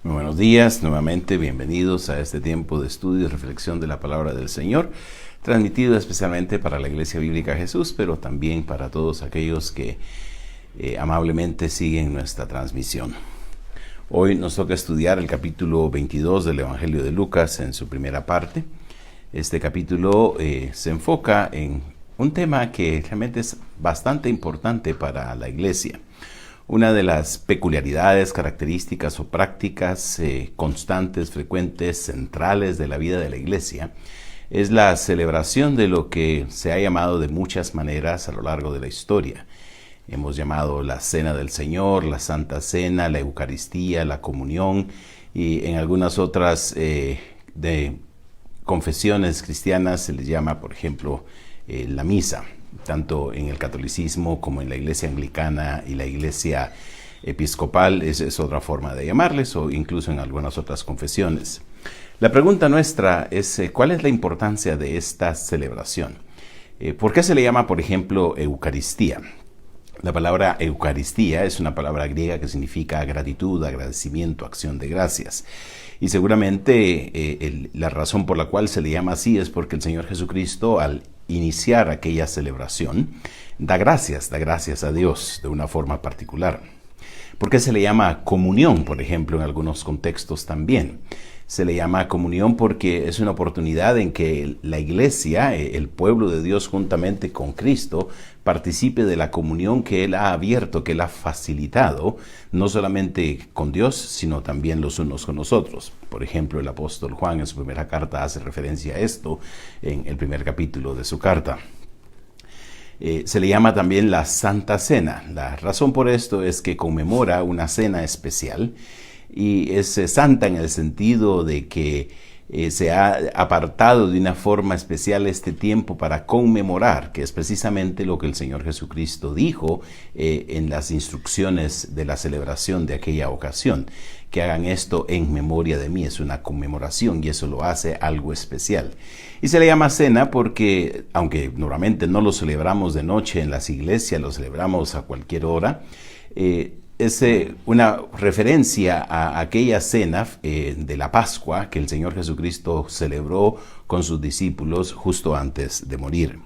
Muy buenos días, nuevamente bienvenidos a este tiempo de estudio y reflexión de la palabra del Señor, transmitido especialmente para la Iglesia Bíblica Jesús, pero también para todos aquellos que amablemente siguen nuestra transmisión. Hoy nos toca estudiar el capítulo 22 del Evangelio de Lucas en su primera parte. Este capítulo se enfoca en un tema que realmente es bastante importante para la Iglesia. Una de las peculiaridades, características o prácticas constantes, frecuentes, centrales de la vida de la Iglesia es la celebración de lo que se ha llamado de muchas maneras a lo largo de la historia. Hemos llamado la Cena del Señor, la Santa Cena, la Eucaristía, la Comunión y en algunas otras de confesiones cristianas se les llama, por ejemplo, la Misa. Tanto en el catolicismo como en la iglesia anglicana y la iglesia episcopal, es otra forma de llamarles, o incluso en algunas otras confesiones. La pregunta nuestra es, ¿cuál es la importancia de esta celebración? ¿Por qué se le llama, por ejemplo, Eucaristía? La palabra Eucaristía es una palabra griega que significa gratitud, agradecimiento, acción de gracias. Y seguramente la razón por la cual se le llama así es porque el Señor Jesucristo, al iniciar aquella celebración, da gracias a Dios de una forma particular. ¿Por qué se le llama comunión, por ejemplo, en algunos contextos también? Se le llama comunión porque es una oportunidad en que la iglesia, el pueblo de Dios juntamente con Cristo, participe de la comunión que Él ha abierto, que Él ha facilitado, no solamente con Dios, sino también los unos con nosotros. Por ejemplo, el apóstol Juan en su primera carta hace referencia a esto en el primer capítulo de su carta. Se le llama también la Santa Cena. La razón por esto es que conmemora una cena especial y es santa en el sentido de que se ha apartado de una forma especial este tiempo para conmemorar, que es precisamente lo que el Señor Jesucristo dijo en las instrucciones de la celebración de aquella ocasión, que hagan esto en memoria de mí. Es una conmemoración y eso lo hace algo especial. Y se le llama cena porque, aunque normalmente no lo celebramos de noche en las iglesias, lo celebramos a cualquier hora, es una referencia a aquella cena de la Pascua que el Señor Jesucristo celebró con sus discípulos justo antes de morir.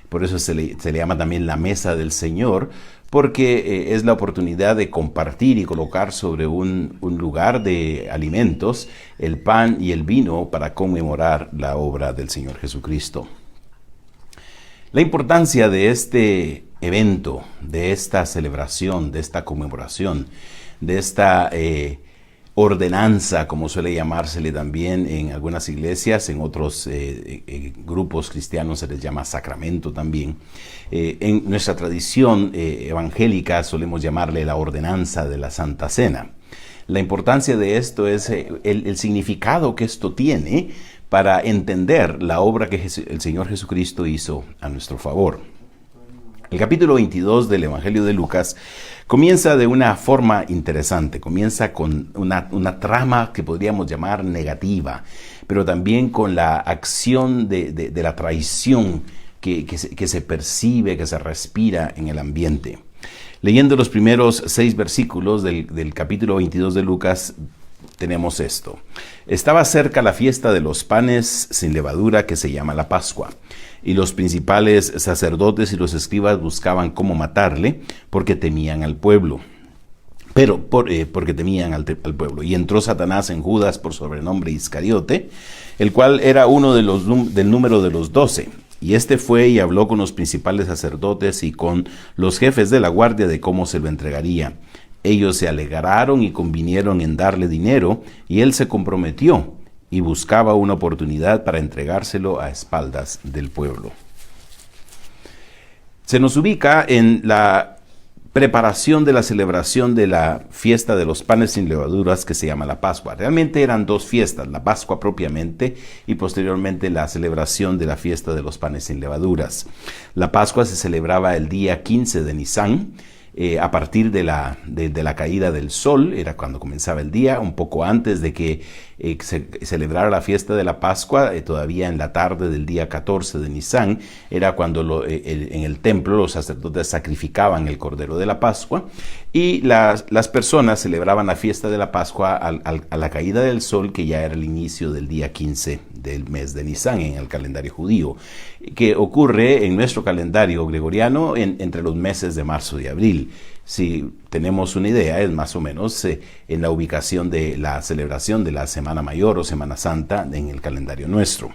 Por eso se le llama también la mesa del Señor, porque es la oportunidad de compartir y colocar sobre un lugar de alimentos el pan y el vino para conmemorar la obra del Señor Jesucristo. La importancia de este evento, de esta celebración, de esta conmemoración, de esta ordenanza, como suele llamársele también en algunas iglesias, en otros grupos cristianos se les llama sacramento también. En nuestra tradición evangélica solemos llamarle la ordenanza de la Santa Cena. La importancia de esto es el significado que esto tiene para entender la obra que el Señor Jesucristo hizo a nuestro favor. El capítulo 22 del Evangelio de Lucas comienza de una forma interesante, comienza con una trama que podríamos llamar negativa, pero también con la acción de la traición que se percibe, que se respira en el ambiente. Leyendo los primeros 6 versículos del capítulo 22 de Lucas, tenemos esto. Estaba cerca la fiesta de los panes sin levadura que se llama la Pascua, y los principales sacerdotes y los escribas buscaban cómo matarle porque temían al pueblo. Porque temían al pueblo. Y entró Satanás en Judas, por sobrenombre Iscariote, el cual era uno del número de los 12. Y este fue y habló con los principales sacerdotes y con los jefes de la guardia de cómo se lo entregaría. Ellos se alegraron y convinieron en darle dinero, y él se comprometió y buscaba una oportunidad para entregárselo a espaldas del pueblo. Se nos ubica en la preparación de la celebración de la fiesta de los panes sin levaduras que se llama la Pascua. Realmente eran 2 fiestas, la Pascua propiamente y posteriormente la celebración de la fiesta de los panes sin levaduras. La Pascua se celebraba el día 15 de Nisán a partir de la caída del sol, era cuando comenzaba el día, un poco antes de que se celebrara la fiesta de la Pascua, todavía en la tarde del día 14 de Nisan, era cuando en el templo los sacerdotes sacrificaban el cordero de la Pascua, y las personas celebraban la fiesta de la Pascua a la caída del sol, que ya era el inicio del día 15 del mes de Nisan en el calendario judío, que ocurre en nuestro calendario gregoriano entre los meses de marzo y abril. Si tenemos una idea, es más o menos en la ubicación de la celebración de la Semana Mayor o Semana Santa en el calendario nuestro.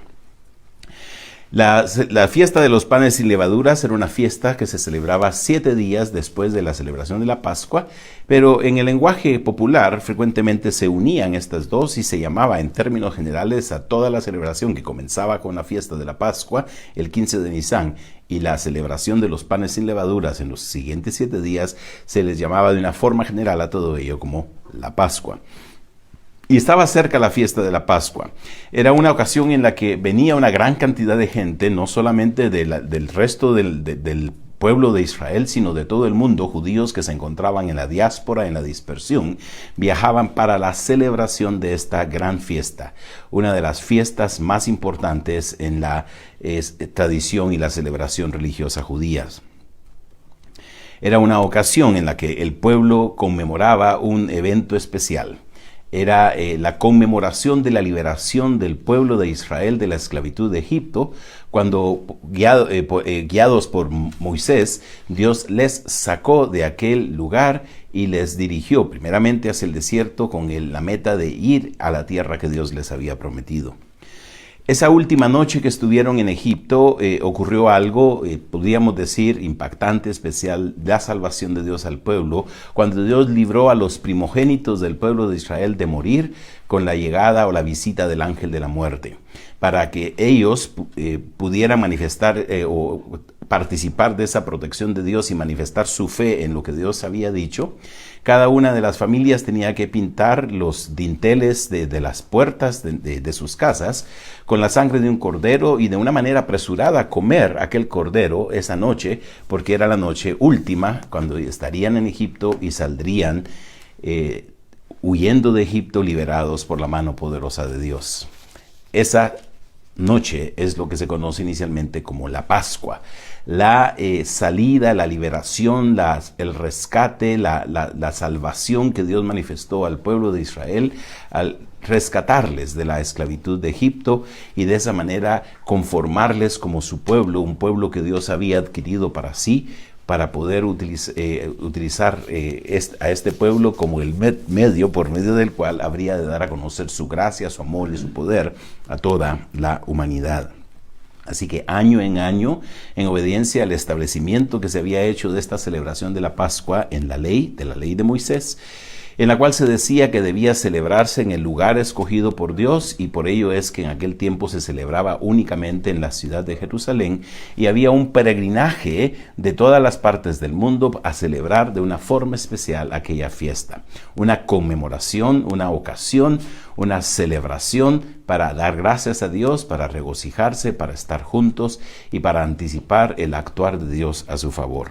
La fiesta de los panes sin levaduras era una fiesta que se celebraba 7 días después de la celebración de la Pascua, pero en el lenguaje popular frecuentemente se unían estas dos y se llamaba en términos generales a toda la celebración que comenzaba con la fiesta de la Pascua el 15 de Nisan y la celebración de los panes sin levaduras en los siguientes 7 días, se les llamaba de una forma general a todo ello como la Pascua. Y estaba cerca la fiesta de la Pascua. Era una ocasión en la que venía una gran cantidad de gente, no solamente del resto del pueblo de Israel, sino de todo el mundo. Judíos que se encontraban en la diáspora, en la dispersión, viajaban para la celebración de esta gran fiesta, una de las fiestas más importantes en la tradición y la celebración religiosa judías. Era una ocasión en la que el pueblo conmemoraba un evento especial. Era la conmemoración de la liberación del pueblo de Israel de la esclavitud de Egipto, cuando guiados por Moisés, Dios les sacó de aquel lugar y les dirigió primeramente hacia el desierto con la meta de ir a la tierra que Dios les había prometido. Esa última noche que estuvieron en Egipto ocurrió algo, podríamos decir, impactante, especial, la salvación de Dios al pueblo, cuando Dios libró a los primogénitos del pueblo de Israel de morir con la llegada o la visita del ángel de la muerte, para que ellos pudieran manifestar o participar de esa protección de Dios y manifestar su fe en lo que Dios había dicho. Cada una de las familias tenía que pintar los dinteles de las puertas de sus casas con la sangre de un cordero y de una manera apresurada comer aquel cordero esa noche, porque era la noche última cuando estarían en Egipto y saldrían huyendo de Egipto liberados por la mano poderosa de Dios. Esa noche es lo que se conoce inicialmente como la Pascua. La salida, la liberación, el rescate, la salvación que Dios manifestó al pueblo de Israel al rescatarles de la esclavitud de Egipto y de esa manera conformarles como su pueblo, un pueblo que Dios había adquirido para sí, para poder utilizar a este pueblo como el medio por medio del cual habría de dar a conocer su gracia, su amor y su poder a toda la humanidad. Así que año en año, en obediencia al establecimiento que se había hecho de esta celebración de la Pascua en la ley de Moisés, en la cual se decía que debía celebrarse en el lugar escogido por Dios, y por ello es que en aquel tiempo se celebraba únicamente en la ciudad de Jerusalén, y había un peregrinaje de todas las partes del mundo a celebrar de una forma especial aquella fiesta, una conmemoración, una ocasión, una celebración para dar gracias a Dios, para regocijarse, para estar juntos y para anticipar el actuar de Dios a su favor.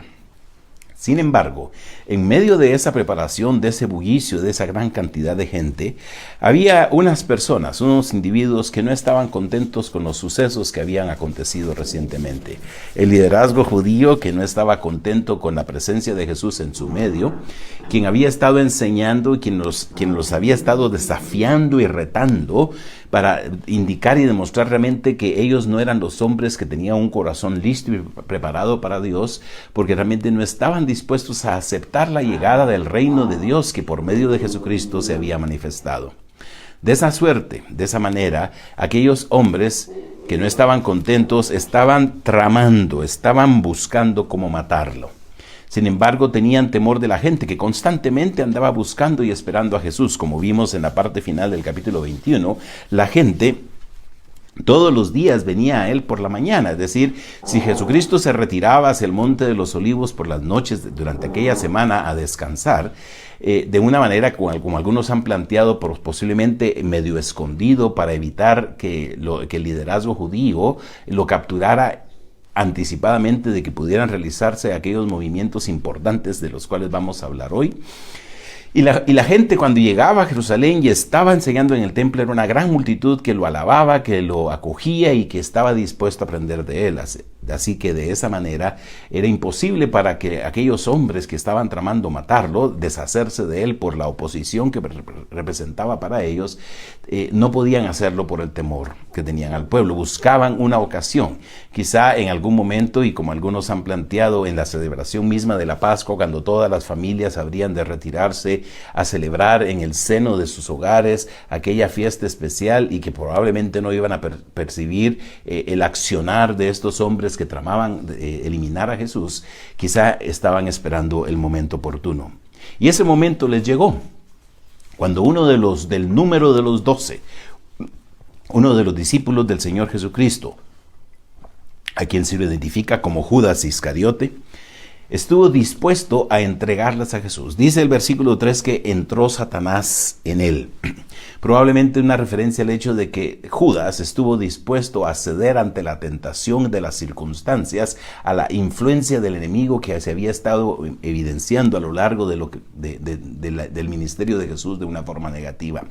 Sin embargo, en medio de esa preparación, de ese bullicio, de esa gran cantidad de gente, había unas personas, unos individuos que no estaban contentos con los sucesos que habían acontecido recientemente. El liderazgo judío que no estaba contento con la presencia de Jesús en su medio, quien había estado enseñando y quien los había estado desafiando y retando para indicar y demostrar realmente que ellos no eran los hombres que tenían un corazón listo y preparado para Dios, porque realmente no estaban dispuestos a aceptar la llegada del reino de Dios que por medio de Jesucristo se había manifestado. De esa suerte, de esa manera, aquellos hombres que no estaban contentos estaban tramando, estaban buscando cómo matarlo. Sin embargo, tenían temor de la gente que constantemente andaba buscando y esperando a Jesús. Como vimos en la parte final del capítulo 21, la gente todos los días venía a él por la mañana. Es decir, si Jesucristo se retiraba hacia el Monte de los Olivos por las noches durante aquella semana a descansar, de una manera como algunos han planteado, posiblemente medio escondido para evitar que el liderazgo judío lo capturara anticipadamente de que pudieran realizarse aquellos movimientos importantes de los cuales vamos a hablar hoy. Y la gente, cuando llegaba a Jerusalén y estaba enseñando en el templo, era una gran multitud que lo alababa, que lo acogía y que estaba dispuesto a aprender de él. Así que de esa manera era imposible para que aquellos hombres que estaban tramando matarlo, deshacerse de él por la oposición que representaba para ellos, no podían hacerlo por el temor que tenían al pueblo. Buscaban una ocasión, quizá en algún momento, y como algunos han planteado, en la celebración misma de la Pascua, cuando todas las familias habrían de retirarse a celebrar en el seno de sus hogares aquella fiesta especial, y que probablemente no iban a percibir el accionar de estos hombres que tramaban eliminar a Jesús. Quizá estaban esperando el momento oportuno. Y ese momento les llegó cuando uno del número de los 12, uno de los discípulos del Señor Jesucristo, a quien se lo identifica como Judas Iscariote, estuvo dispuesto a entregarlas a Jesús. Dice el versículo 3 que entró Satanás en él. Probablemente una referencia al hecho de que Judas estuvo dispuesto a ceder ante la tentación de las circunstancias, a la influencia del enemigo que se había estado evidenciando a lo largo del ministerio de Jesús de una forma negativa.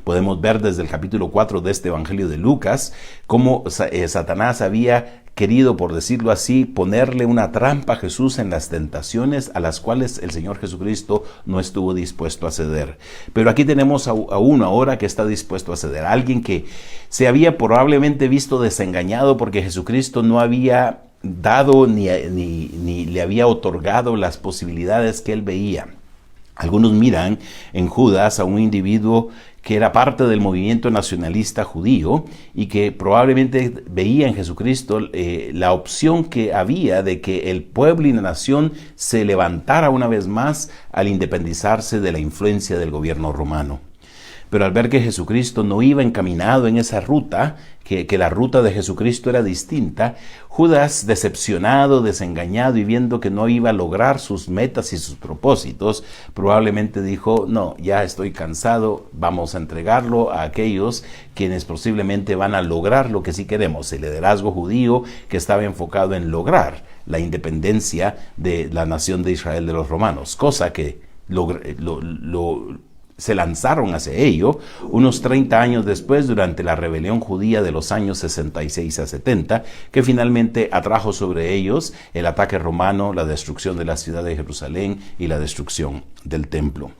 Podemos ver desde el capítulo 4 de este Evangelio de Lucas cómo Satanás había querido, por decirlo así, ponerle una trampa a Jesús en las tentaciones a las cuales el Señor Jesucristo no estuvo dispuesto a ceder. Pero aquí tenemos a uno ahora que está dispuesto a ceder, alguien que se había probablemente visto desengañado porque Jesucristo no había dado ni le había otorgado las posibilidades que él veía. Algunos miran en Judas a un individuo que era parte del movimiento nacionalista judío y que probablemente veía en Jesucristo la opción que había de que el pueblo y la nación se levantara una vez más al independizarse de la influencia del gobierno romano. Pero al ver que Jesucristo no iba encaminado en esa ruta, que la ruta de Jesucristo era distinta, Judas, decepcionado, desengañado y viendo que no iba a lograr sus metas y sus propósitos, probablemente dijo: no, ya estoy cansado, vamos a entregarlo a aquellos quienes posiblemente van a lograr lo que sí queremos, el liderazgo judío que estaba enfocado en lograr la independencia de la nación de Israel de los romanos, cosa que se lanzaron hacia ello unos 30 años después, durante la rebelión judía de los años 66 a 70, que finalmente atrajo sobre ellos el ataque romano, la destrucción de la ciudad de Jerusalén y la destrucción del templo.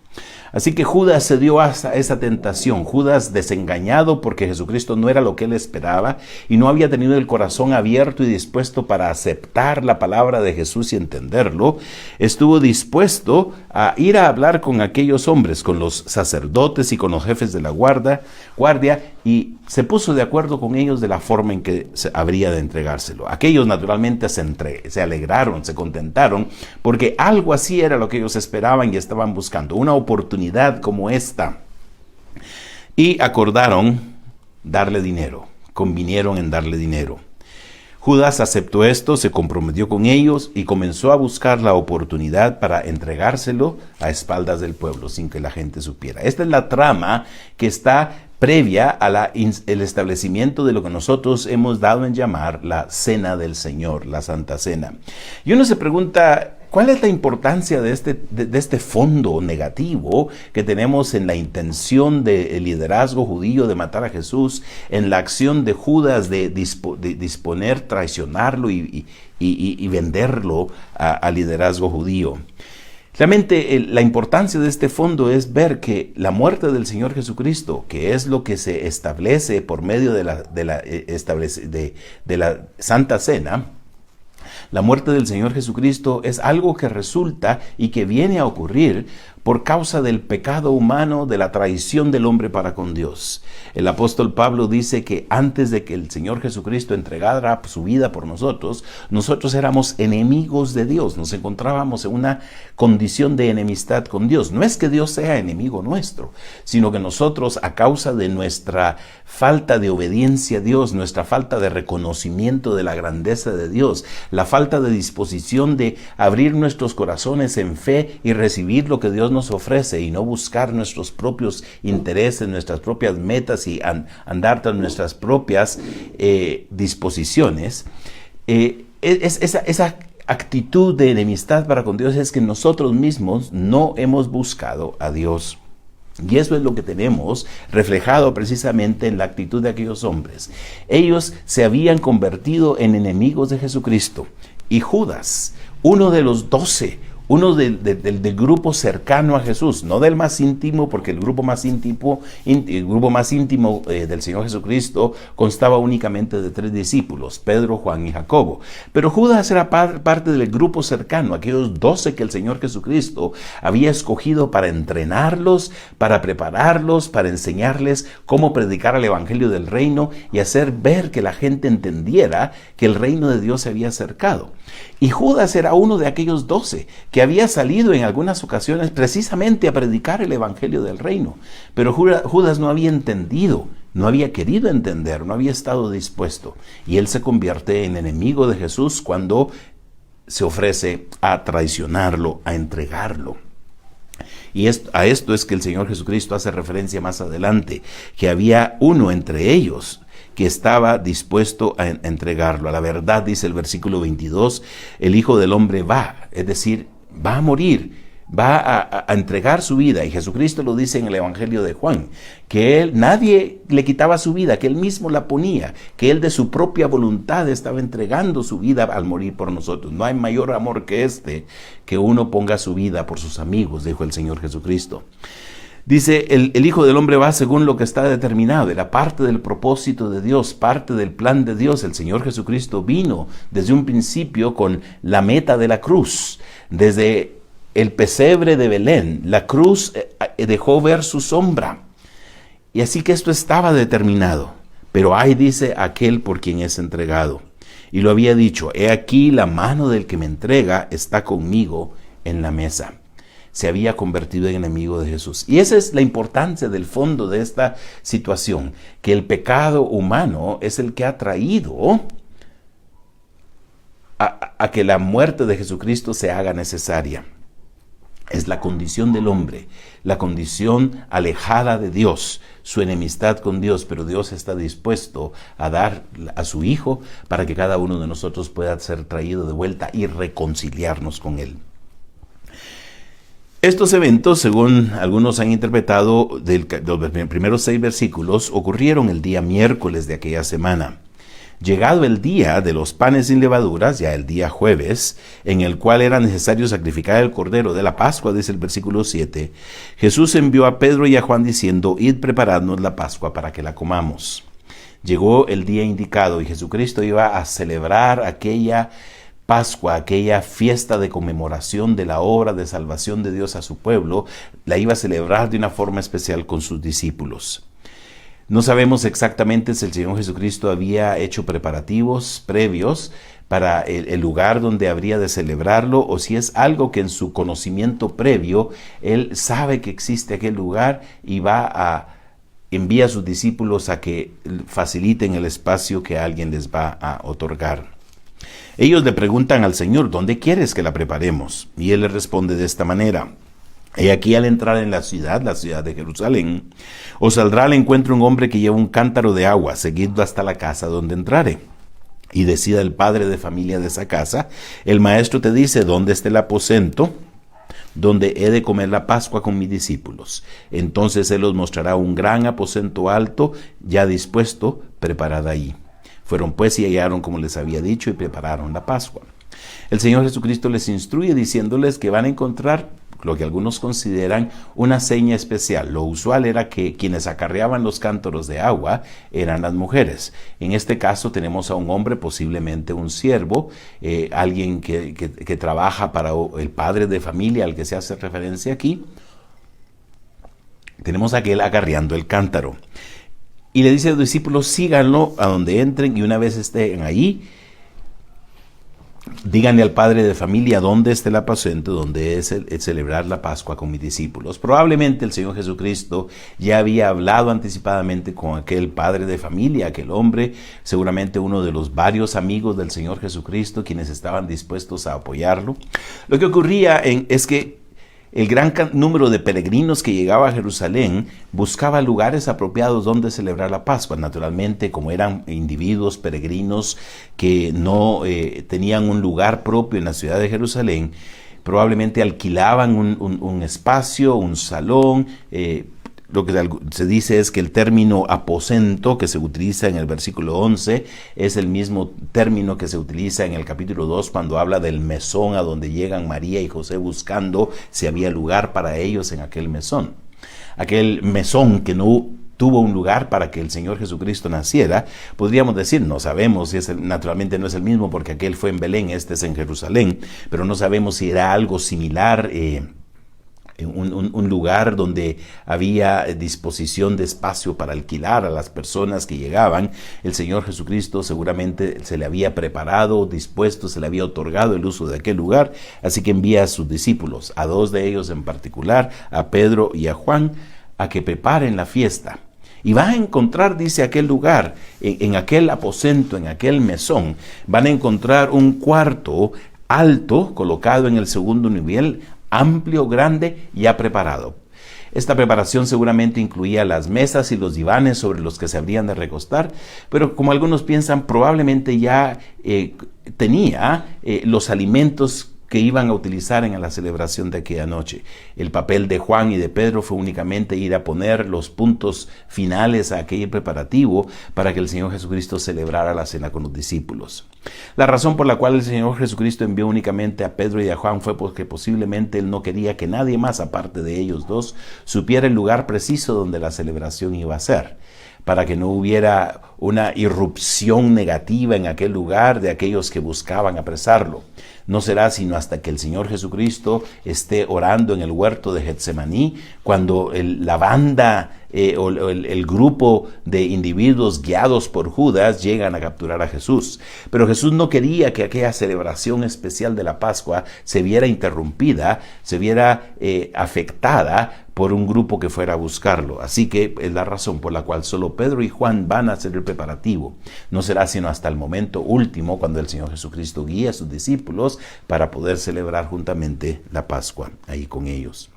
Así que Judas cedió a esa tentación. Judas, desengañado porque Jesucristo no era lo que él esperaba y no había tenido el corazón abierto y dispuesto para aceptar la palabra de Jesús y entenderlo, estuvo dispuesto a ir a hablar con aquellos hombres, con los sacerdotes y con los jefes de la guardia, y se puso de acuerdo con ellos de la forma en que habría de entregárselo. Aquellos naturalmente se alegraron, se contentaron, porque algo así era lo que ellos esperaban y estaban buscando, una oportunidad como esta. Y acordaron darle dinero, convinieron en darle dinero. Judas aceptó esto, se comprometió con ellos y comenzó a buscar la oportunidad para entregárselo a espaldas del pueblo, sin que la gente supiera. Esta es la trama que está previa a el establecimiento de lo que nosotros hemos dado en llamar la Cena del Señor, la Santa Cena. Y uno se pregunta: ¿cuál es la importancia de este fondo negativo que tenemos en la intención del liderazgo judío de matar a Jesús, en la acción de Judas de disponer, traicionarlo y venderlo al liderazgo judío? Realmente la importancia de este fondo es ver que la muerte del Señor Jesucristo, que es lo que se establece por medio de la Santa Cena, la muerte del Señor Jesucristo es algo que resulta y que viene a ocurrir por causa del pecado humano, de la traición del hombre para con Dios. El apóstol Pablo dice que antes de que el Señor Jesucristo entregara su vida por nosotros, nosotros éramos enemigos de Dios, nos encontrábamos en una condición de enemistad con Dios. No es que Dios sea enemigo nuestro, sino que nosotros, a causa de nuestra falta de obediencia a Dios, nuestra falta de reconocimiento de la grandeza de Dios, la falta de disposición de abrir nuestros corazones en fe y recibir lo que Dios nos ofrece y no buscar nuestros propios intereses, nuestras propias metas y andar tras nuestras propias disposiciones, esa actitud de enemistad para con Dios es que nosotros mismos no hemos buscado a Dios. Y eso es lo que tenemos reflejado precisamente en la actitud de aquellos hombres. Ellos se habían convertido en enemigos de Jesucristo. Y Judas, uno de los 12, uno del grupo cercano a Jesús, no del más íntimo, porque el grupo más íntimo del Señor Jesucristo constaba únicamente de 3 discípulos, Pedro, Juan y Jacobo. Pero Judas era parte del grupo cercano, aquellos 12 que el Señor Jesucristo había escogido para entrenarlos, para prepararlos, para enseñarles cómo predicar el Evangelio del Reino y hacer ver que la gente entendiera que el reino de Dios se había acercado. Y Judas era uno de aquellos 12 que había salido en algunas ocasiones precisamente a predicar el Evangelio del Reino. Pero Judas no había entendido, no había querido entender, no había estado dispuesto. Y él se convierte en enemigo de Jesús cuando se ofrece a traicionarlo, a entregarlo. Y a esto es que el Señor Jesucristo hace referencia más adelante, que había uno entre ellos que estaba dispuesto a entregarlo. A la verdad, dice el versículo 22, el Hijo del Hombre va, es decir, va a morir, va a entregar su vida. Y Jesucristo lo dice en el Evangelio de Juan, que nadie le quitaba su vida, que él mismo la ponía, que él de su propia voluntad estaba entregando su vida al morir por nosotros. No hay mayor amor que este, que uno ponga su vida por sus amigos, dijo el Señor Jesucristo. Dice, el Hijo del Hombre va según lo que está determinado, era parte del propósito de Dios, parte del plan de Dios. El Señor Jesucristo vino desde un principio con la meta de la cruz. Desde el pesebre de Belén, la cruz dejó ver su sombra. Y así que esto estaba determinado. Pero ay, dice, aquel por quien es entregado. Y lo había dicho, he aquí la mano del que me entrega está conmigo en la mesa. Se había convertido en enemigo de Jesús. Y esa es la importancia del fondo de esta situación, que el pecado humano es el que ha traído a que la muerte de Jesucristo se haga necesaria. Es la condición del hombre, la condición alejada de Dios, su enemistad con Dios, pero Dios está dispuesto a dar a su Hijo para que cada uno de nosotros pueda ser traído de vuelta y reconciliarnos con Él. Estos eventos, según algunos han interpretado, de los primeros 6 versículos, ocurrieron el día miércoles de aquella semana. Llegado el día de los panes sin levaduras, ya el día jueves, en el cual era necesario sacrificar el cordero de la Pascua, dice el versículo 7, Jesús envió a Pedro y a Juan diciendo, id preparadnos la Pascua para que la comamos. Llegó el día indicado y Jesucristo iba a celebrar aquella Pascua, aquella fiesta de conmemoración de la obra de salvación de Dios a su pueblo, la iba a celebrar de una forma especial con sus discípulos. No sabemos exactamente si el Señor Jesucristo había hecho preparativos previos para el lugar donde habría de celebrarlo, o si es algo que en su conocimiento previo, Él sabe que existe aquel lugar y envía a sus discípulos a que faciliten el espacio que alguien les va a otorgar. Ellos le preguntan al Señor, ¿dónde quieres que la preparemos? Y Él les responde de esta manera. He aquí al entrar en la ciudad de Jerusalén, os saldrá al encuentro un hombre que lleva un cántaro de agua, seguidlo hasta la casa donde entrare. Y decida el padre de familia de esa casa, el maestro te dice, ¿dónde está el aposento donde he de comer la Pascua con mis discípulos? Entonces Él os mostrará un gran aposento alto, ya dispuesto, preparad allí. Fueron pues y hallaron como les había dicho y prepararon la Pascua. El Señor Jesucristo les instruye diciéndoles que van a encontrar lo que algunos consideran una seña especial. Lo usual era que quienes acarreaban los cántaros de agua eran las mujeres. En este caso tenemos a un hombre, posiblemente un siervo, alguien que trabaja para el padre de familia al que se hace referencia aquí. Tenemos a aquel acarreando el cántaro. Y le dice a los discípulos, síganlo a donde entren y una vez estén ahí, díganle al padre de familia dónde está el aposento, donde es el celebrar la Pascua con mis discípulos. Probablemente el Señor Jesucristo ya había hablado anticipadamente con aquel padre de familia, aquel hombre, seguramente uno de los varios amigos del Señor Jesucristo, quienes estaban dispuestos a apoyarlo. Lo que ocurría es que El gran número de peregrinos que llegaba a Jerusalén buscaba lugares apropiados donde celebrar la Pascua. Naturalmente, como eran individuos peregrinos que no tenían un lugar propio en la ciudad de Jerusalén, probablemente alquilaban un espacio, un salón. Lo que se dice es que el término aposento que se utiliza en el versículo 11 es el mismo término que se utiliza en el capítulo 2 cuando habla del mesón a donde llegan María y José buscando si había lugar para ellos en aquel mesón. Aquel mesón que no tuvo un lugar para que el Señor Jesucristo naciera, podríamos decir, no sabemos, naturalmente no es el mismo porque aquel fue en Belén, este es en Jerusalén, pero no sabemos si era algo similar, un lugar donde había disposición de espacio para alquilar a las personas que llegaban. El Señor Jesucristo seguramente se le había preparado, dispuesto, se le había otorgado el uso de aquel lugar, así que envía a sus discípulos, a dos de ellos en particular, a Pedro y a Juan, a que preparen la fiesta. Y van a encontrar, dice, aquel lugar, en aquel aposento, en aquel mesón, van a encontrar un cuarto alto, colocado en el segundo nivel, amplio, grande, ya preparado. Esta preparación seguramente incluía las mesas y los divanes sobre los que se habrían de recostar, pero como algunos piensan, probablemente ya tenía los alimentos que iban a utilizar en la celebración de aquella noche. El papel de Juan y de Pedro fue únicamente ir a poner los puntos finales a aquel preparativo para que el Señor Jesucristo celebrara la cena con los discípulos. La razón por la cual el Señor Jesucristo envió únicamente a Pedro y a Juan fue porque posiblemente Él no quería que nadie más, aparte de ellos dos, supiera el lugar preciso donde la celebración iba a ser, para que no hubiera una irrupción negativa en aquel lugar de aquellos que buscaban apresarlo. No será sino hasta que el Señor Jesucristo esté orando en el huerto de Getsemaní, cuando la banda o el grupo de individuos guiados por Judas llegan a capturar a Jesús. Pero Jesús no quería que aquella celebración especial de la Pascua se viera interrumpida, se viera afectada por un grupo que fuera a buscarlo. Así que es la razón por la cual solo Pedro y Juan van a hacer el preparativo. No será sino hasta el momento último cuando el Señor Jesucristo guía a sus discípulos para poder celebrar juntamente la Pascua ahí con ellos.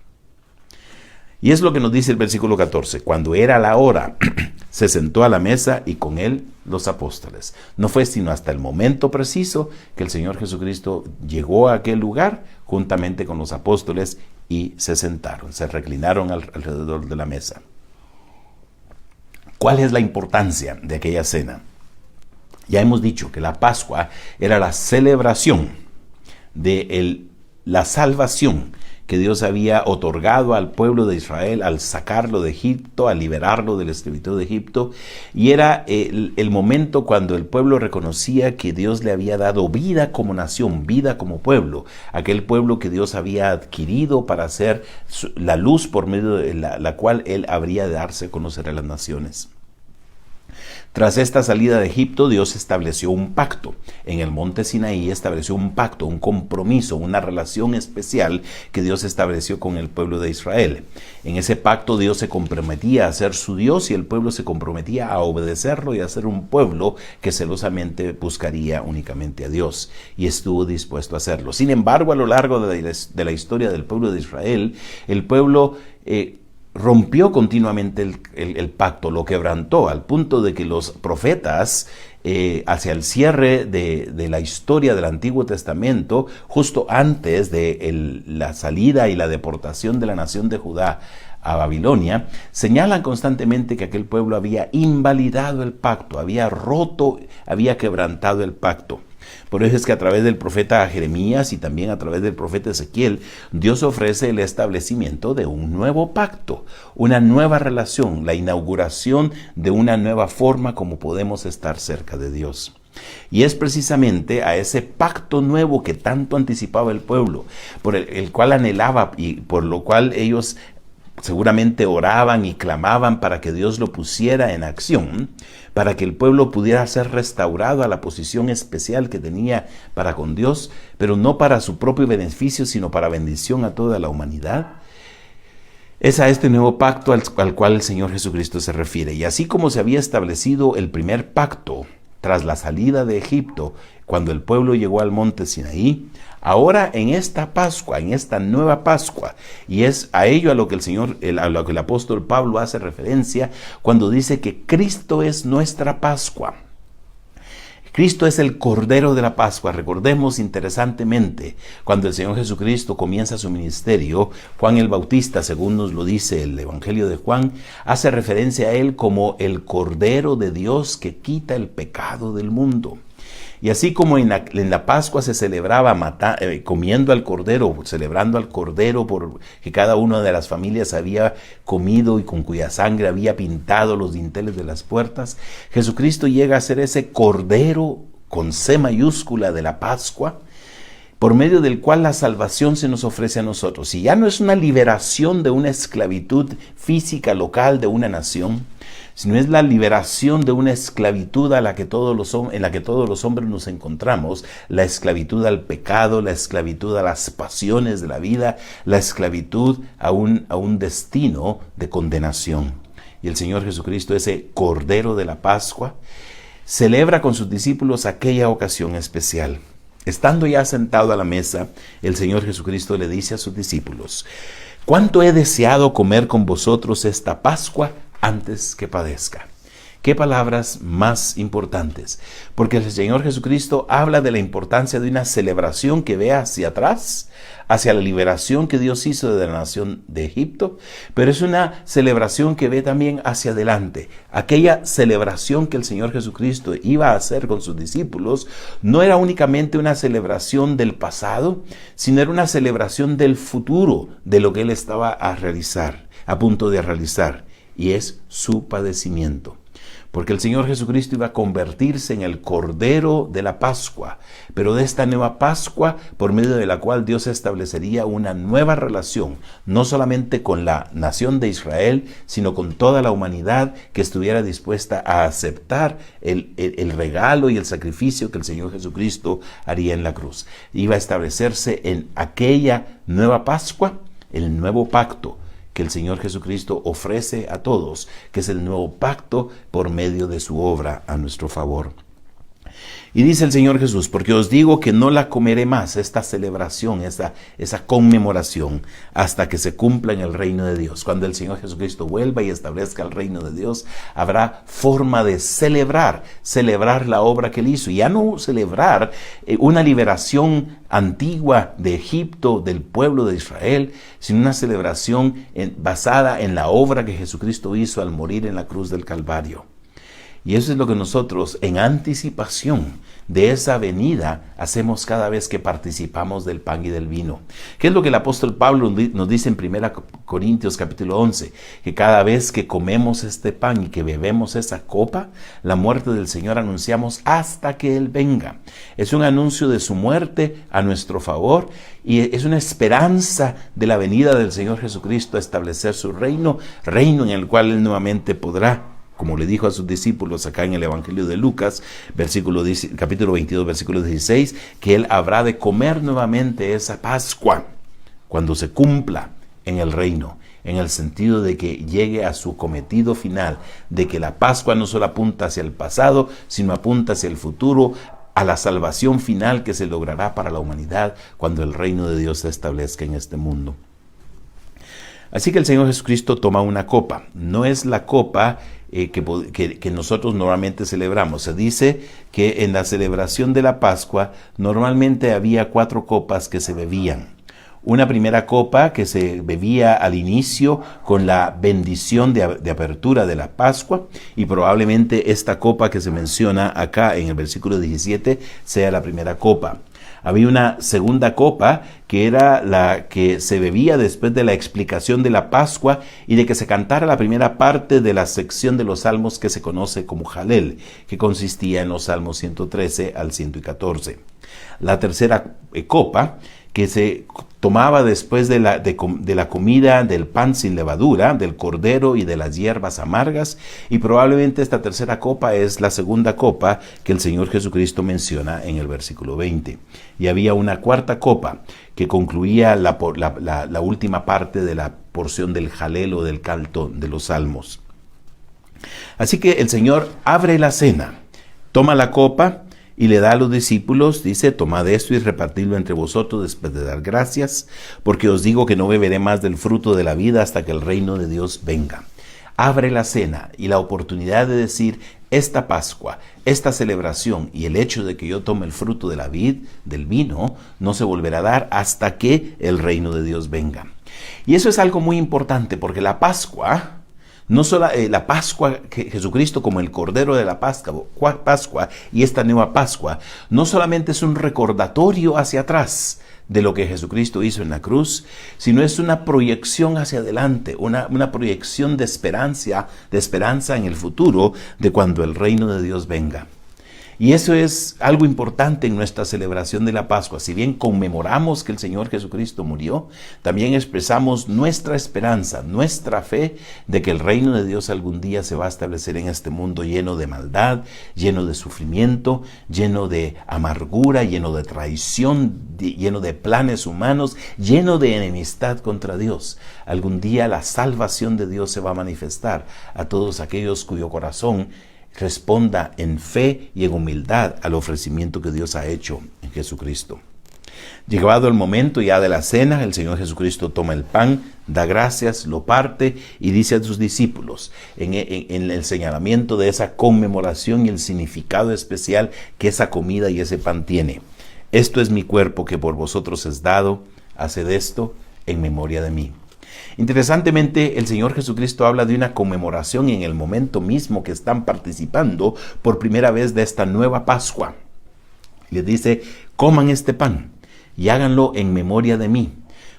Y es lo que nos dice el versículo 14. Cuando era la hora, se sentó a la mesa y con él los apóstoles. No fue sino hasta el momento preciso que el Señor Jesucristo llegó a aquel lugar juntamente con los apóstoles y se sentaron, se reclinaron alrededor de la mesa. ¿Cuál es la importancia de aquella cena? Ya hemos dicho que la Pascua era la celebración de la salvación que Dios había otorgado al pueblo de Israel al sacarlo de Egipto, al liberarlo de la esclavitud de Egipto, y era el momento cuando el pueblo reconocía que Dios le había dado vida como nación, vida como pueblo, aquel pueblo que Dios había adquirido para ser la luz por medio de la cual Él habría de darse a conocer a las naciones. Tras esta salida de Egipto, Dios estableció un pacto. En el monte Sinaí estableció un pacto, un compromiso, una relación especial que Dios estableció con el pueblo de Israel. En ese pacto Dios se comprometía a ser su Dios y el pueblo se comprometía a obedecerlo y a ser un pueblo que celosamente buscaría únicamente a Dios. Y estuvo dispuesto a hacerlo. Sin embargo, a lo largo de la historia del pueblo de Israel, el pueblo rompió continuamente el pacto, lo quebrantó, al punto de que los profetas, hacia el cierre de la historia del Antiguo Testamento, justo antes de la salida y la deportación de la nación de Judá a Babilonia, señalan constantemente que aquel pueblo había invalidado el pacto, había roto, había quebrantado el pacto. Por eso es que a través del profeta Jeremías y también a través del profeta Ezequiel, Dios ofrece el establecimiento de un nuevo pacto, una nueva relación, la inauguración de una nueva forma como podemos estar cerca de Dios. Y es precisamente a ese pacto nuevo que tanto anticipaba el pueblo, por el cual anhelaba y por lo cual ellos seguramente oraban y clamaban para que Dios lo pusiera en acción, para que el pueblo pudiera ser restaurado a la posición especial que tenía para con Dios, pero no para su propio beneficio, sino para bendición a toda la humanidad. Es a este nuevo pacto al cual el Señor Jesucristo se refiere. Y así como se había establecido el primer pacto tras la salida de Egipto, cuando el pueblo llegó al monte Sinaí, ahora en esta Pascua, en esta nueva Pascua, y es a ello a lo que a lo que el apóstol Pablo hace referencia cuando dice que Cristo es nuestra Pascua. Cristo es el Cordero de la Pascua. Recordemos interesantemente, cuando el Señor Jesucristo comienza su ministerio, Juan el Bautista, según nos lo dice el Evangelio de Juan, hace referencia a él como el Cordero de Dios que quita el pecado del mundo. Y así como en la Pascua se celebraba comiendo al Cordero, celebrando al Cordero porque cada una de las familias había comido y con cuya sangre había pintado los dinteles de las puertas, Jesucristo llega a ser ese Cordero con C mayúscula de la Pascua, por medio del cual la salvación se nos ofrece a nosotros. Y ya no es una liberación de una esclavitud física local de una nación, sino es la liberación de una esclavitud en la que todos los hombres nos encontramos, la esclavitud al pecado, la esclavitud a las pasiones de la vida, la esclavitud a un destino de condenación. Y el Señor Jesucristo, ese Cordero de la Pascua, celebra con sus discípulos aquella ocasión especial. Estando ya sentado a la mesa, el Señor Jesucristo le dice a sus discípulos: «¿Cuánto he deseado comer con vosotros esta Pascua antes que padezca?». Qué palabras más importantes, porque el Señor Jesucristo habla de la importancia de una celebración que ve hacia atrás, hacia la liberación que Dios hizo de la nación de Egipto, pero es una celebración que ve también hacia adelante. Aquella celebración que el Señor Jesucristo iba a hacer con sus discípulos no era únicamente una celebración del pasado, sino era una celebración del futuro, de lo que Él estaba a punto de realizar, y es su padecimiento. Porque el Señor Jesucristo iba a convertirse en el Cordero de la Pascua, pero de esta nueva Pascua, por medio de la cual Dios establecería una nueva relación, no solamente con la nación de Israel, sino con toda la humanidad que estuviera dispuesta a aceptar el regalo y el sacrificio que el Señor Jesucristo haría en la cruz. Iba a establecerse en aquella nueva Pascua el nuevo pacto que el Señor Jesucristo ofrece a todos, que es el nuevo pacto por medio de su obra a nuestro favor. Y dice el Señor Jesús: «Porque os digo que no la comeré más», esta celebración, esa conmemoración, hasta que se cumpla en el reino de Dios. Cuando el Señor Jesucristo vuelva y establezca el reino de Dios, habrá forma de celebrar la obra que Él hizo. Y ya no celebrar una liberación antigua de Egipto, del pueblo de Israel, sino una celebración basada en la obra que Jesucristo hizo al morir en la cruz del Calvario. Y eso es lo que nosotros, en anticipación de esa venida, hacemos cada vez que participamos del pan y del vino. ¿Qué es lo que el apóstol Pablo nos dice en 1 Corintios capítulo 11? Que cada vez que comemos este pan y que bebemos esa copa, la muerte del Señor anunciamos hasta que Él venga. Es un anuncio de su muerte a nuestro favor y es una esperanza de la venida del Señor Jesucristo a establecer su reino en el cual Él nuevamente podrá, como le dijo a sus discípulos acá en el Evangelio de Lucas, capítulo 22, versículo 16, que Él habrá de comer nuevamente esa Pascua cuando se cumpla en el reino, en el sentido de que llegue a su cometido final, de que la Pascua no solo apunta hacia el pasado, sino apunta hacia el futuro, a la salvación final que se logrará para la humanidad cuando el reino de Dios se establezca en este mundo. Así que el Señor Jesucristo toma una copa. No es la copa que nosotros normalmente celebramos. Se dice que en la celebración de la Pascua normalmente había 4 copas que se bebían. Una primera copa que se bebía al inicio con la bendición de apertura de la Pascua, y probablemente esta copa que se menciona acá en el versículo 17 sea la primera copa. Había una segunda copa que era la que se bebía después de la explicación de la Pascua y de que se cantara la primera parte de la sección de los salmos que se conoce como Jalel, que consistía en los salmos 113 al 114. La tercera copa, que se tomaba después de la comida del pan sin levadura, del cordero y de las hierbas amargas, y probablemente esta tercera copa es la segunda copa que el Señor Jesucristo menciona en el versículo 20. Y había una cuarta copa que concluía la última parte de la porción del jalel o del canto de los salmos. Así que el Señor abre la cena Toma la copa y le da a los discípulos, dice, tomad esto y repartidlo entre vosotros después de dar gracias, porque os digo que no beberé más del fruto de la vida hasta que el reino de Dios venga. Abre la cena y la oportunidad de decir, esta Pascua, esta celebración y el hecho de que yo tome el fruto de la vid, del vino, no se volverá a dar hasta que el reino de Dios venga. Y eso es algo muy importante, porque la Pascua, no solo la Pascua, que Jesucristo como el Cordero de la Pascua y esta nueva Pascua, no solamente es un recordatorio hacia atrás de lo que Jesucristo hizo en la cruz, sino es una proyección hacia adelante, una proyección de esperanza en el futuro de cuando el reino de Dios venga. Y eso es algo importante en nuestra celebración de la Pascua. Si bien conmemoramos que el Señor Jesucristo murió, también expresamos nuestra esperanza, nuestra fe de que el reino de Dios algún día se va a establecer en este mundo lleno de maldad, lleno de sufrimiento, lleno de amargura, lleno de traición, lleno de planes humanos, lleno de enemistad contra Dios. Algún día la salvación de Dios se va a manifestar a todos aquellos cuyo corazón responda en fe y en humildad al ofrecimiento que Dios ha hecho en Jesucristo. Llegado el momento ya de la cena, el Señor Jesucristo toma el pan, da gracias, lo parte y dice a sus discípulos, en el señalamiento de esa conmemoración y el significado especial que esa comida y ese pan tiene: esto es mi cuerpo que por vosotros es dado, haced esto en memoria de mí. Interesantemente, el Señor Jesucristo habla de una conmemoración en el momento mismo que están participando por primera vez de esta nueva Pascua. Les dice, coman este pan y háganlo en memoria de mí.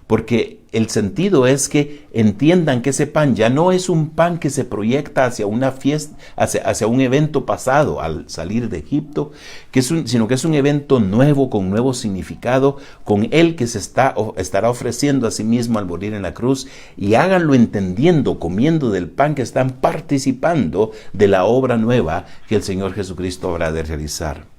Porque el sentido es que entiendan que ese pan ya no es un pan que se proyecta hacia una fiesta, hacia un evento pasado al salir de Egipto, sino que es un evento nuevo, con nuevo significado, con el que se estará ofreciendo a sí mismo al morir en la cruz. Y háganlo entendiendo, comiendo del pan, que están participando de la obra nueva que el Señor Jesucristo habrá de realizar.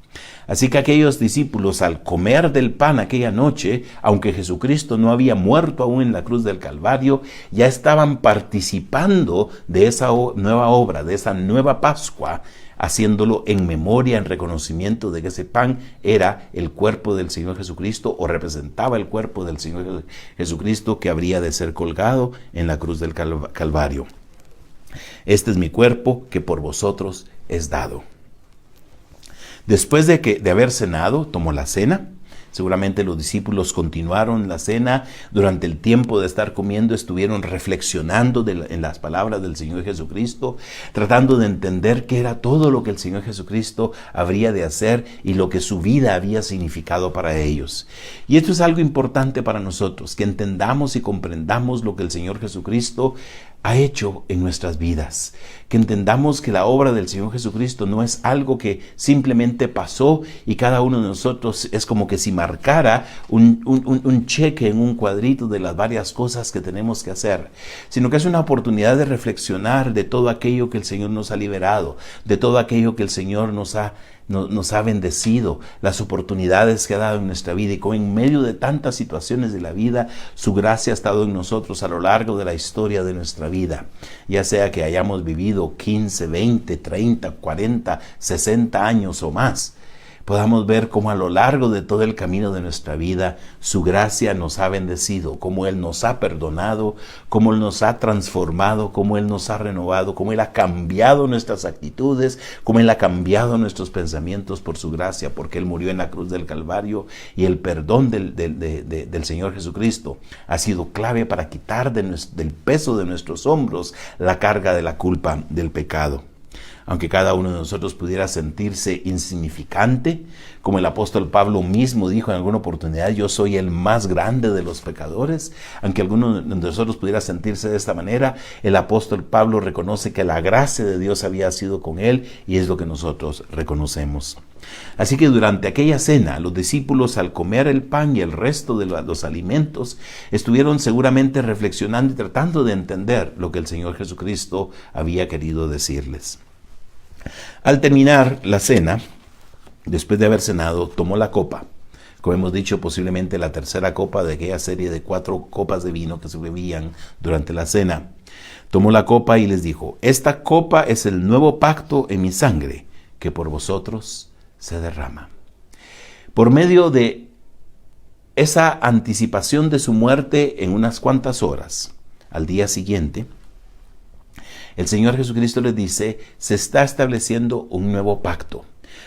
Así que aquellos discípulos, al comer del pan aquella noche, aunque Jesucristo no había muerto aún en la cruz del Calvario, ya estaban participando de esa nueva obra, de esa nueva Pascua, haciéndolo en memoria, en reconocimiento de que ese pan era el cuerpo del Señor Jesucristo, o representaba el cuerpo del Señor Jesucristo que habría de ser colgado en la cruz del Calvario. Este es mi cuerpo que por vosotros es dado. Después de haber cenado, tomó la cena. Seguramente los discípulos continuaron la cena. Durante el tiempo de estar comiendo estuvieron reflexionando en las palabras del Señor Jesucristo, tratando de entender qué era todo lo que el Señor Jesucristo habría de hacer y lo que su vida había significado para ellos. Y esto es algo importante para nosotros, que entendamos y comprendamos lo que el Señor Jesucristo ha hecho en nuestras vidas, que entendamos que la obra del Señor Jesucristo no es algo que simplemente pasó y cada uno de nosotros es como que si marcara un cheque en un cuadrito de las varias cosas que tenemos que hacer, sino que es una oportunidad de reflexionar de todo aquello que el Señor nos ha liberado, de todo aquello que el Señor nos ha bendecido, las oportunidades que ha dado en nuestra vida, y como en medio de tantas situaciones de la vida, su gracia ha estado en nosotros a lo largo de la historia de nuestra vida, ya sea que hayamos vivido 15, 20, 30, 40, 60 años o más. Podamos ver cómo a lo largo de todo el camino de nuestra vida su gracia nos ha bendecido, cómo Él nos ha perdonado, cómo Él nos ha transformado, cómo Él nos ha renovado, cómo Él ha cambiado nuestras actitudes, cómo Él ha cambiado nuestros pensamientos por su gracia, porque Él murió en la cruz del Calvario, y el perdón del Señor Jesucristo ha sido clave para quitar del peso de nuestros hombros la carga de la culpa del pecado. Aunque cada uno de nosotros pudiera sentirse insignificante, como el apóstol Pablo mismo dijo en alguna oportunidad, yo soy el más grande de los pecadores, aunque alguno de nosotros pudiera sentirse de esta manera, el apóstol Pablo reconoce que la gracia de Dios había sido con él, y es lo que nosotros reconocemos. Así que durante aquella cena, los discípulos, al comer el pan y el resto de los alimentos, estuvieron seguramente reflexionando y tratando de entender lo que el Señor Jesucristo había querido decirles. Al terminar la cena, después de haber cenado, tomó la copa. Como hemos dicho, posiblemente la tercera copa de aquella serie de 4 copas de vino que se bebían durante la cena. Tomó la copa y les dijo, esta copa es el nuevo pacto en mi sangre. que por vosotros se derrama. Por medio de esa anticipación de su muerte en unas cuantas horas, al día siguiente, el Señor Jesucristo les dice, se está estableciendo un nuevo pacto.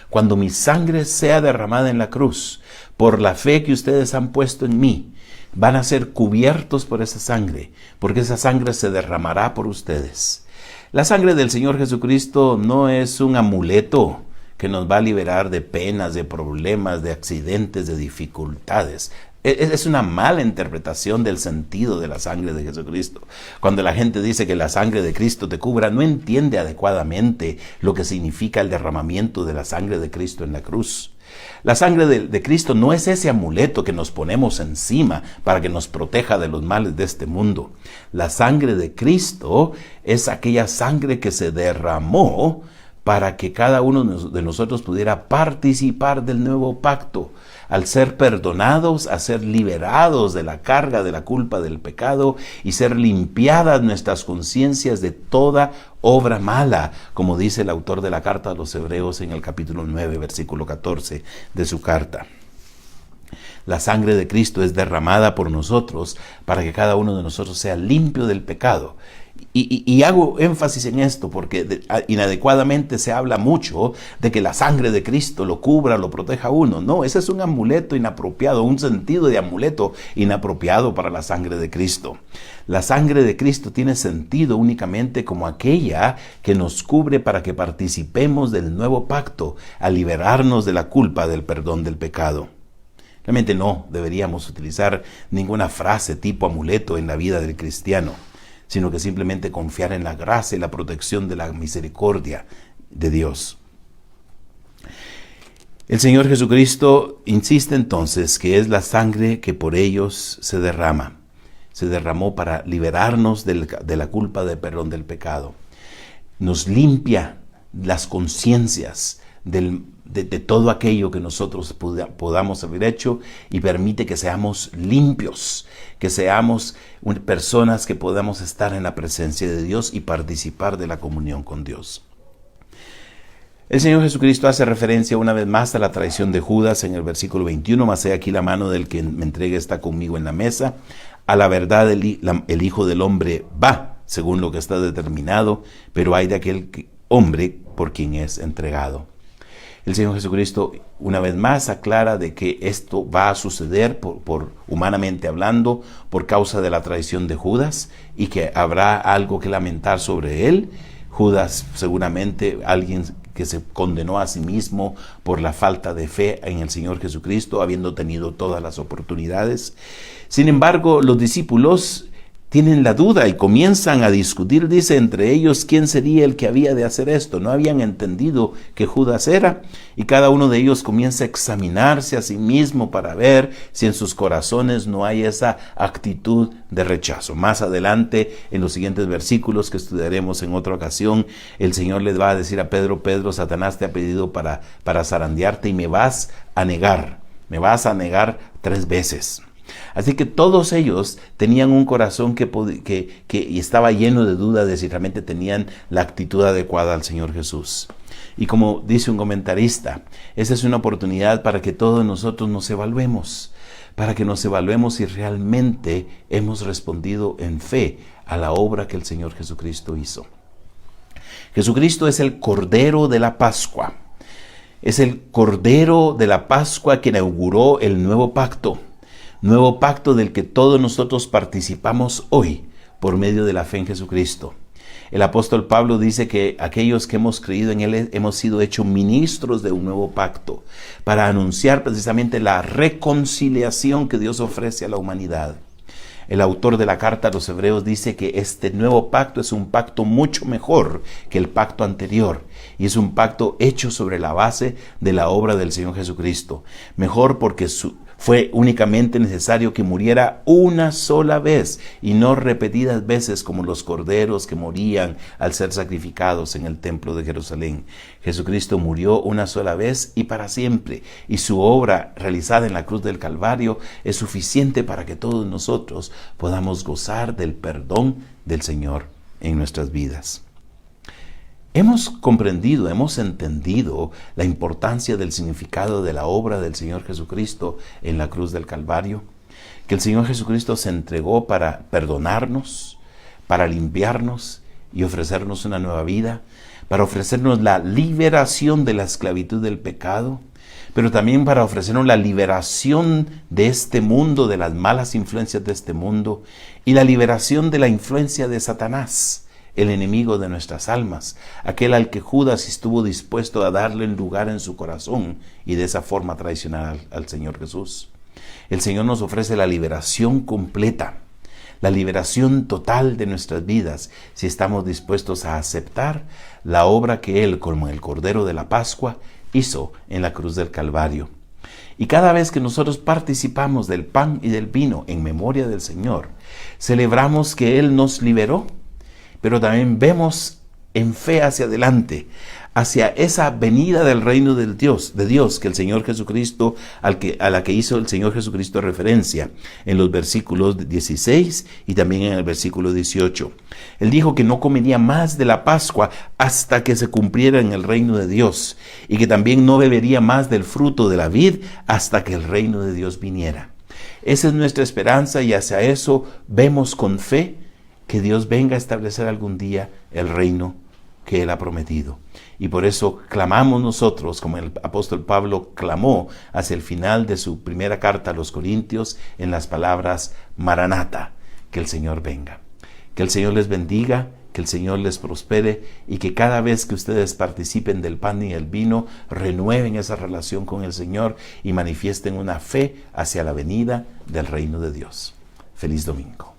Cuando mi sangre sea derramada en la cruz, por la fe que ustedes han puesto en mí, van a ser cubiertos por esa sangre, porque esa sangre se derramará por ustedes. La sangre del Señor Jesucristo no es un amuleto que nos va a liberar de penas, de problemas, de accidentes, de dificultades. Es una mala interpretación del sentido de la sangre de Jesucristo. Cuando la gente dice que la sangre de Cristo te cubra, no entiende adecuadamente lo que significa el derramamiento de la sangre de Cristo en la cruz. La sangre de Cristo no es ese amuleto que nos ponemos encima para que nos proteja de los males de este mundo. La sangre de Cristo es aquella sangre que se derramó para que cada uno de nosotros pudiera participar del nuevo pacto, al ser perdonados, a ser liberados de la carga, de la culpa del pecado y ser limpiadas nuestras conciencias de toda obra mala, como dice el autor de la carta a los Hebreos en el capítulo 9, versículo 14 de su carta. La sangre de Cristo es derramada por nosotros para que cada uno de nosotros sea limpio del pecado. Y hago énfasis en esto porque inadecuadamente se habla mucho de que la sangre de Cristo lo cubra, lo proteja a uno. No, ese es un amuleto inapropiado, un sentido de amuleto inapropiado para la sangre de Cristo. La sangre de Cristo tiene sentido únicamente como aquella que nos cubre para que participemos del nuevo pacto, a liberarnos de la culpa del perdón del pecado. Realmente no deberíamos utilizar ninguna frase tipo amuleto en la vida del cristiano, sino que simplemente confiar en la gracia y la protección de la misericordia de Dios. El Señor Jesucristo insiste entonces que es la sangre que por ellos se derrama. Se derramó para liberarnos de la culpa del perdón del pecado. Nos limpia las conciencias de todo aquello que nosotros podamos haber hecho y permite que seamos limpios, que seamos personas que podamos estar en la presencia de Dios y participar de la comunión con Dios. El Señor Jesucristo hace referencia una vez más a la traición de Judas en el versículo 21, mas he aquí la mano del que me entregue está conmigo en la mesa. A la verdad el Hijo del Hombre va, según lo que está determinado, pero hay de aquel hombre por quien es entregado. El Señor Jesucristo una vez más aclara de que esto va a suceder por humanamente hablando, por causa de la traición de Judas, y que habrá algo que lamentar sobre él. Judas, seguramente alguien que se condenó a sí mismo por la falta de fe en el Señor Jesucristo, habiendo tenido todas las oportunidades. Sin embargo, los discípulos tienen la duda y comienzan a discutir, dice, entre ellos quién sería el que había de hacer esto. No habían entendido que Judas era, y cada uno de ellos comienza a examinarse a sí mismo para ver si en sus corazones no hay esa actitud de rechazo. Más adelante, en los siguientes versículos que estudiaremos en otra ocasión, el Señor les va a decir a Pedro: Pedro, Satanás te ha pedido para zarandearte y me vas a negar 3 veces. Así que todos ellos tenían un corazón que estaba lleno de dudas de si realmente tenían la actitud adecuada al Señor Jesús. Y como dice un comentarista, esa es una oportunidad para que todos nosotros nos evaluemos, para que nos evaluemos si realmente hemos respondido en fe a la obra que el Señor Jesucristo hizo. Jesucristo es el Cordero de la Pascua. Es el Cordero de la Pascua que inauguró el nuevo pacto del que todos nosotros participamos hoy por medio de la fe en Jesucristo. El apóstol Pablo dice que aquellos que hemos creído en Él hemos sido hechos ministros de un nuevo pacto para anunciar precisamente la reconciliación que Dios ofrece a la humanidad. El autor de la carta a los Hebreos dice que este nuevo pacto es un pacto mucho mejor que el pacto anterior, y es un pacto hecho sobre la base de la obra del Señor Jesucristo. Mejor porque fue únicamente necesario que muriera una sola vez y no repetidas veces como los corderos que morían al ser sacrificados en el templo de Jerusalén. Jesucristo murió una sola vez y para siempre, y su obra realizada en la cruz del Calvario es suficiente para que todos nosotros podamos gozar del perdón del Señor en nuestras vidas. Hemos comprendido, hemos entendido la importancia del significado de la obra del Señor Jesucristo en la cruz del Calvario, que el Señor Jesucristo se entregó para perdonarnos, para limpiarnos y ofrecernos una nueva vida, para ofrecernos la liberación de la esclavitud del pecado, pero también para ofrecernos la liberación de este mundo, de las malas influencias de este mundo, y la liberación de la influencia de Satanás, el enemigo de nuestras almas, aquel al que Judas estuvo dispuesto a darle un lugar en su corazón y de esa forma traicionar al Señor Jesús. El Señor nos ofrece la liberación completa, la liberación total de nuestras vidas, si estamos dispuestos a aceptar la obra que Él, como el Cordero de la Pascua, hizo en la cruz del Calvario. Y cada vez que nosotros participamos del pan y del vino en memoria del Señor, celebramos que Él nos liberó, pero también vemos en fe hacia adelante, hacia esa venida del reino de Dios que el Señor Jesucristo, a la que hizo el Señor Jesucristo referencia en los versículos 16 y también en el versículo 18. Él dijo que no comería más de la Pascua hasta que se cumpliera en el reino de Dios, y que también no bebería más del fruto de la vid hasta que el reino de Dios viniera. Esa es nuestra esperanza, y hacia eso vemos con fe que Dios venga a establecer algún día el reino que Él ha prometido. Y por eso clamamos nosotros, como el apóstol Pablo clamó hacia el final de su primera carta a los Corintios, en las palabras Maranata, que el Señor venga. Que el Señor les bendiga, que el Señor les prospere, y que cada vez que ustedes participen del pan y el vino, renueven esa relación con el Señor y manifiesten una fe hacia la venida del reino de Dios. Feliz domingo.